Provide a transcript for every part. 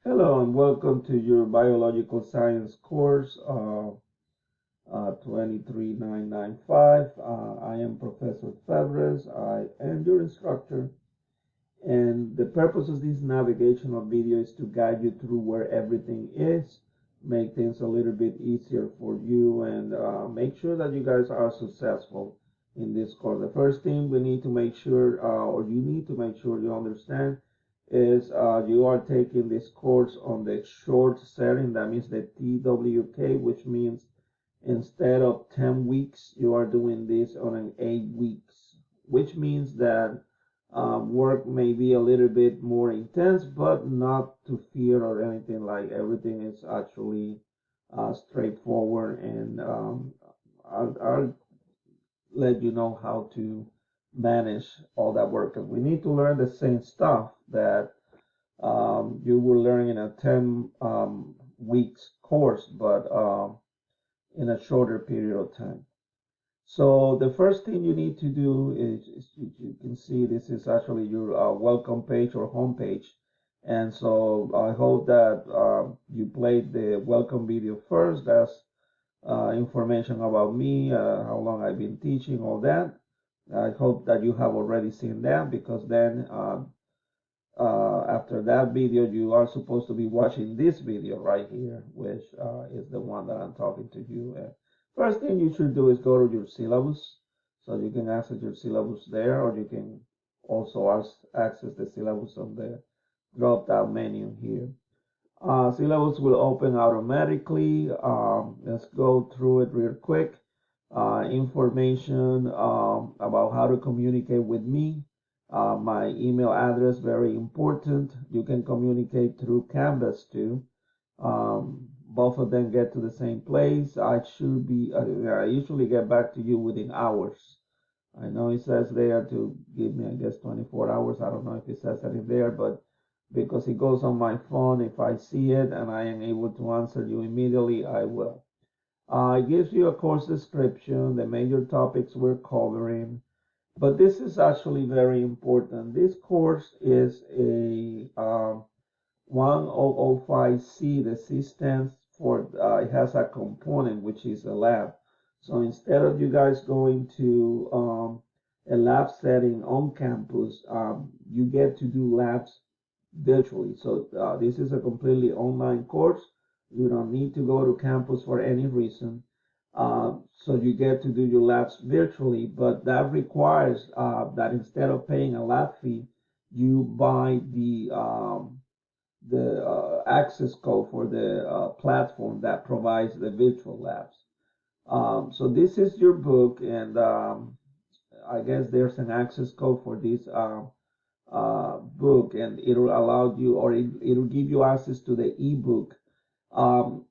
Hello and welcome to your biological science course 23995. I am Professor Febres. I am your instructor, and the purpose of this navigational video is to guide you through where everything is, make things a little bit easier for you, and make sure that you guys are successful in this course. The first thing we need to make sure, or you need to make sure you understand, is you are taking this course on the short setting. That means the TWK, which means instead of 10 weeks, you are doing this on an 8 weeks, which means that work may be a little bit more intense, but not to fear or anything. Like everything is actually straightforward, and I'll let you know how to manage all that work. Because we need to learn the same stuff that you will learn in a 10 weeks course, but in a shorter period of time. So the first thing you need to do is you can see this is actually your welcome page or home page. And so I hope that you played the welcome video first. That's information about me, how long I've been teaching, all that. I hope that you have already seen that, because then after that video, you are supposed to be watching this video right here, which is the one that I'm talking to you. And first thing you should do is go to your syllabus. So you can access your syllabus there, or you can also access the syllabus on the drop down menu here. Syllabus will open automatically. Let's go through it real quick. Information about how to communicate with me. My email address, very important. You can communicate through Canvas too. Both of them get to the same place. I usually get back to you within hours. I know it says there to give me, I guess, 24 hours. I don't know if it says that in there, but because it goes on my phone, if I see it and I am able to answer you immediately, I will. It gives you a course description, the major topics we're covering, but this is actually very important. This course is a 1005C. The C stands for, it has a component which is a lab. So instead of you guys going to a lab setting on campus, you get to do labs virtually. So this is a completely online course. You don't need to go to campus for any reason. So you get to do your labs virtually, but that requires that instead of paying a lab fee, you buy the access code for the platform that provides the virtual labs. So this is your book, and I guess there's an access code for this book, and it'll allow you, or it'll give you access to the ebook. Um,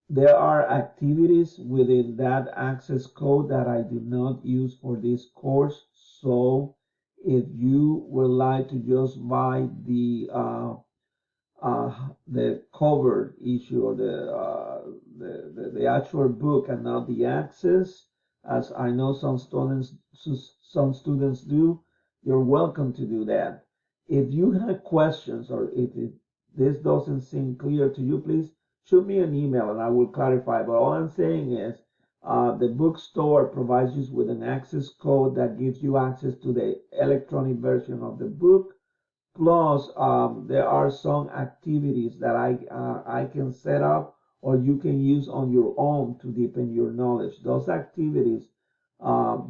there are activities within that access code that I do not use for this course. So if you would like to just buy the cover issue, or the actual book and not the access, as I know some students do, you're welcome to do that. If you have questions, or if this doesn't seem clear to you, please shoot me an email and I will clarify. But all I'm saying is the bookstore provides you with an access code that gives you access to the electronic version of the book. Plus, there are some activities that I can set up, or you can use on your own to deepen your knowledge. Those activities,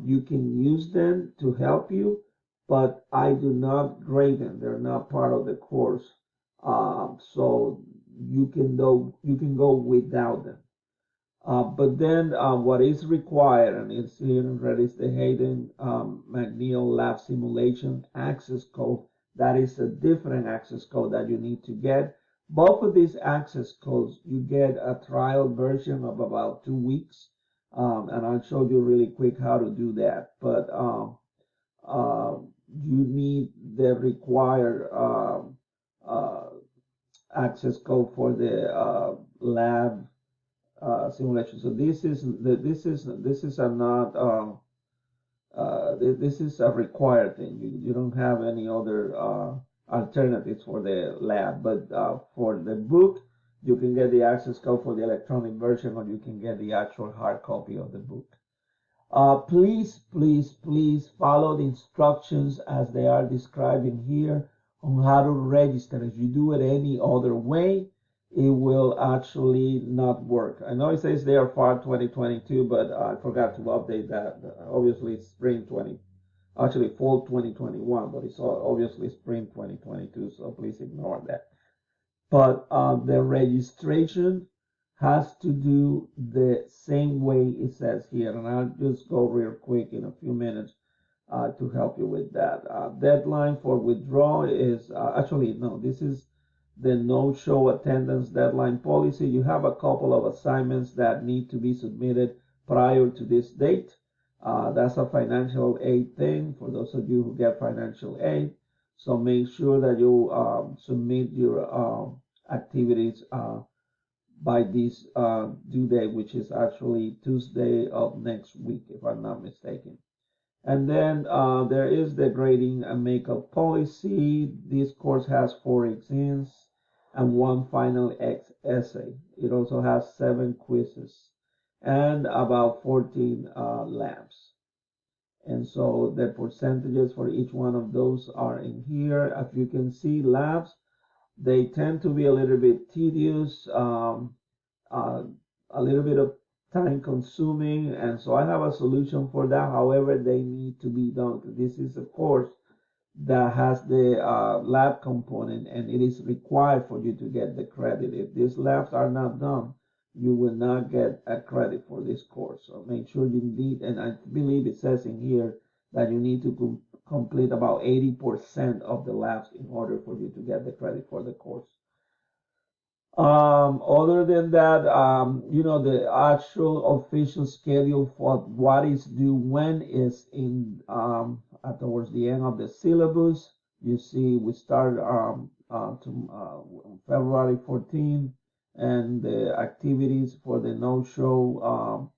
you can use them to help you, but I do not grade them. They're not part of the course, so you can go without them. But then what is required, and it's here in red, is the Hayden McNeil Lab Simulation Access Code. That is a different access code that you need to get. Both of these access codes, you get a trial version of about 2 weeks. And I'll show you really quick how to do that. But uh, you need the required uh, access code for the lab simulation. So this is a not this is a required thing. You don't have any other alternatives for the lab. But for the book, you can get the access code for the electronic version, or you can get the actual hard copy of the book. Please, please, please follow the instructions as they are described in here on how to register. If you do it any other way, it will actually not work. I know it says they are fall 2022, but I forgot to update that. Obviously, it's spring 20, actually fall 2021, but it's obviously spring 2022, so please ignore that. But the registration has to do the same way it says here, and I'll just go real quick in a few minutes to help you with that. Deadline for withdrawal is actually no, this is the no-show attendance deadline policy. You have a couple of assignments that need to be submitted prior to this date. That's a financial aid thing for those of you who get financial aid. So make sure that you submit your activities by this due date, which is actually Tuesday of next week, if I'm not mistaken. And then there is the grading and makeup policy. This course has 4 exams and 1 final essay. It also has 7 quizzes and about 14 labs. And so the percentages for each one of those are in here. As you can see, labs, they tend to be a little bit tedious, uh, a little bit of time consuming. And so I have a solution for that. However, they need to be done. This is a course that has the lab component, and it is required for you to get the credit. If these labs are not done, you will not get a credit for this course. So make sure you need, and I believe it says in here that you need to complete about 80% of the labs in order for you to get the credit for the course. Other than that, the actual official schedule for what is due when is in towards the end of the syllabus. You see, we start February 14, and the activities for the no-show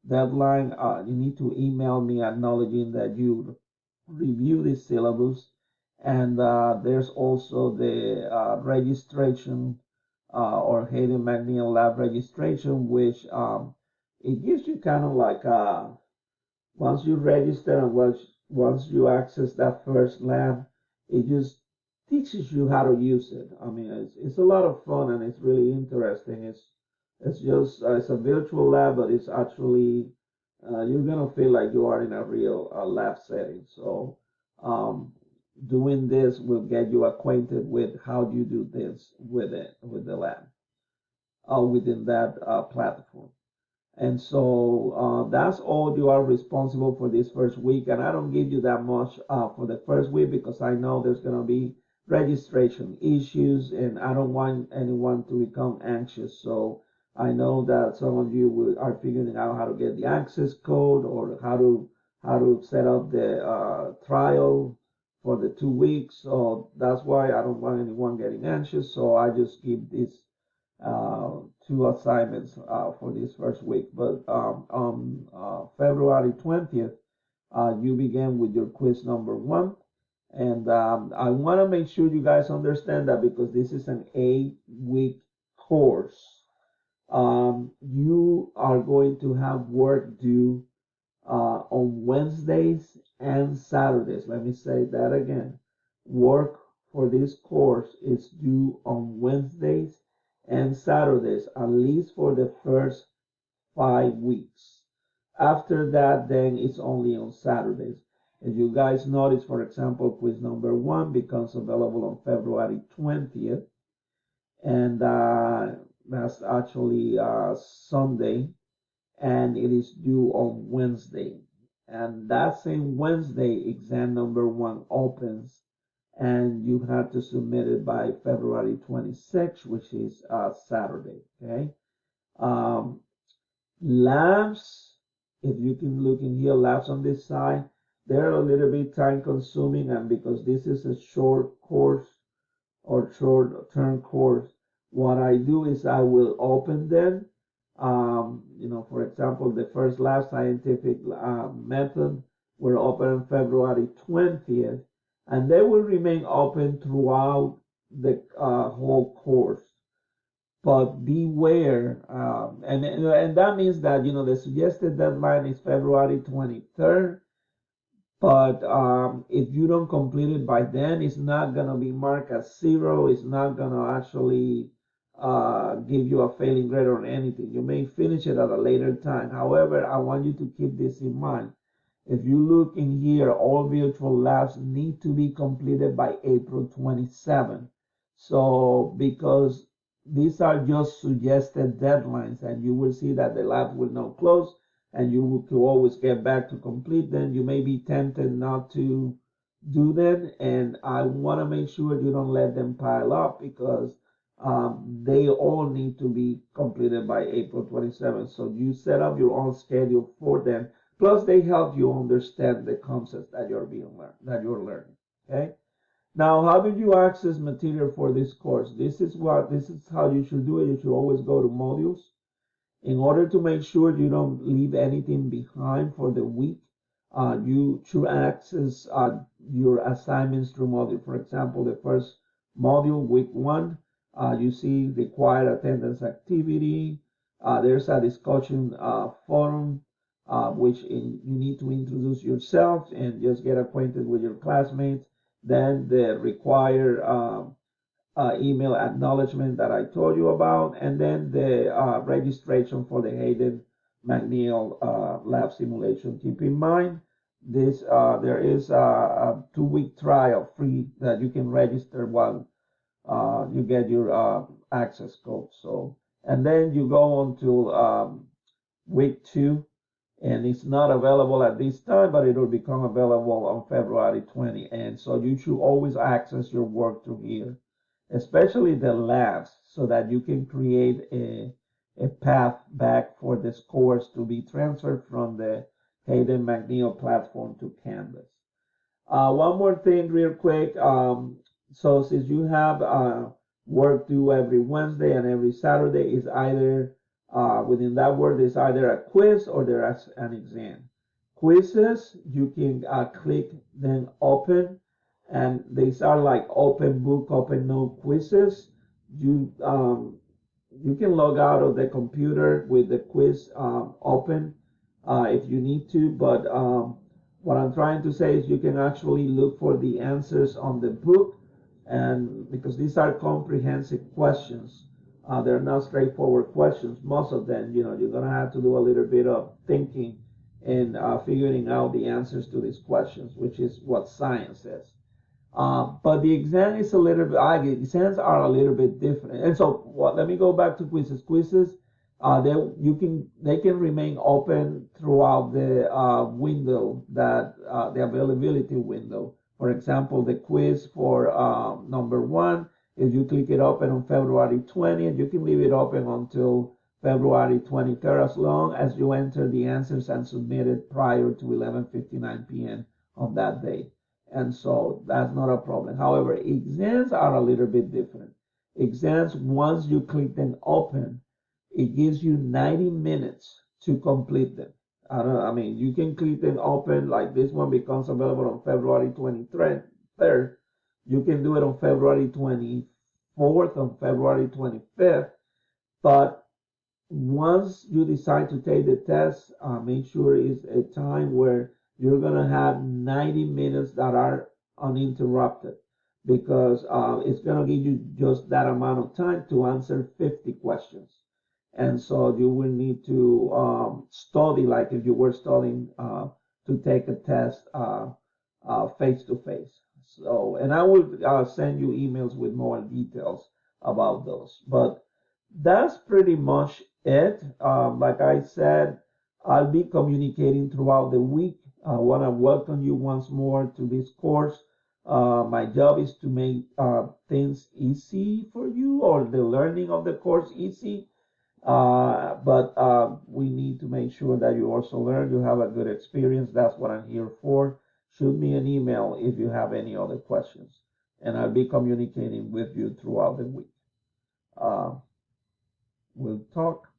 deadline. You need to email me acknowledging that you review the syllabus, and there's also the registration or Hayden McNeil Lab registration, which it gives you kind of like once you register and once you access that first lab, it just teaches you how to use it. I mean, it's a lot of fun and it's really interesting. It's just it's a virtual lab, but it's actually you're gonna feel like you are in a real lab setting. So um, doing this will get you acquainted with how you do this with the lab within that platform. And so that's all you are responsible for this first week. And I don't give you that much for the first week because I know there's going to be registration issues and I don't want anyone to become anxious. So I know that some of you are figuring out how to get the access code or how to set up the trial for the 2 weeks. So that's why I don't want anyone getting anxious. So I just give this 2 assignments for this first week. But on February 20th, you begin with your quiz number 1. And I want to make sure you guys understand that because this is an 8-week course, you are going to have work due on Wednesdays and Saturdays. Let me say that again. Work for this course is due on Wednesdays and Saturdays, at least for the first 5 weeks. After that, then it's only on Saturdays. As you guys notice, for example, quiz number 1 becomes available on February 20th, and that's actually Sunday, and it is due on Wednesday. And that same Wednesday, exam number 1 opens, and you have to submit it by February 26th, which is Saturday. Okay. Um, labs, if you can look in here, labs on this side, they're a little bit time consuming, and because this is a short course or short term course, what I do is I will open them. For example, the first lab, scientific method, will open on February 20th, and they will remain open throughout the whole course. But beware, and that means that the suggested deadline is February 23rd. But if you don't complete it by then, it's not gonna be marked as zero. It's not gonna actually give you a failing grade or anything. You may finish it at a later time. However, I want you to keep this in mind. If you look in here, all virtual labs need to be completed by April 27. So because these are just suggested deadlines, and you will see that the lab will not close, and you will always get back to complete them. You may be tempted not to do them, and I want to make sure you don't let them pile up because they all need to be completed by April 27th. So you set up your own schedule for them. Plus, they help you understand the concepts that you're learning. Okay. Now, how do you access material for this course? This is how you should do it. You should always go to modules in order to make sure you don't leave anything behind for the week. You should access your assignments through module. For example, the first module, week 1, you see required attendance activity. There's a discussion forum, you need to introduce yourself and just get acquainted with your classmates. Then the required email acknowledgement that I told you about, and then the registration for the Hayden McNeil lab simulation. Keep in mind, there is a 2-week trial free that you can register while you get your access code. So, and then you go on to week 2, and it's not available at this time, but it will become available on February 20. And so you should always access your work through here, especially the labs, so that you can create a path back for this course to be transferred from the Hayden McNeil platform to Canvas. One more thing real quick. So since you have work due every Wednesday and every Saturday, is either within that work is either a quiz or there's an exam. Quizzes, you can click then open, and these are like open book, open note quizzes. You you can log out of the computer with the quiz open if you need to, but what I'm trying to say is you can actually look for the answers on the book, and because these are comprehensive questions, they're not straightforward questions. Most of them, you're gonna have to do a little bit of thinking and figuring out the answers to these questions, which is what science is. But the exam is a little bit, exams are a little bit different. And so let me go back to quizzes. Quizzes, they can remain open throughout the window the availability window. For example, the quiz for number 1, if you click it open on February 20th, you can leave it open until February 23rd, as long as you enter the answers and submit it prior to 11:59 p.m. on that day. And so that's not a problem. However, exams are a little bit different. Exams, once you click them open, it gives you 90 minutes to complete them. I mean, you can click them open, like this one becomes available on February 23rd. You can do it on February 24th, on February 25th. But once you decide to take the test, make sure it's a time where you're going to have 90 minutes that are uninterrupted, because it's going to give you just that amount of time to answer 50 questions. And so you will need to study like if you were studying to take a test face to face. So, and I will send you emails with more details about those. But that's pretty much it. Like I said, I'll be communicating throughout the week. I want to welcome you once more to this course. My job is to make things easy for you, or the learning of the course easy. But we need to make sure that you also learn, you have a good experience. That's what I'm here for. Shoot me an email if you have any other questions, and I'll be communicating with you throughout the week. We'll talk.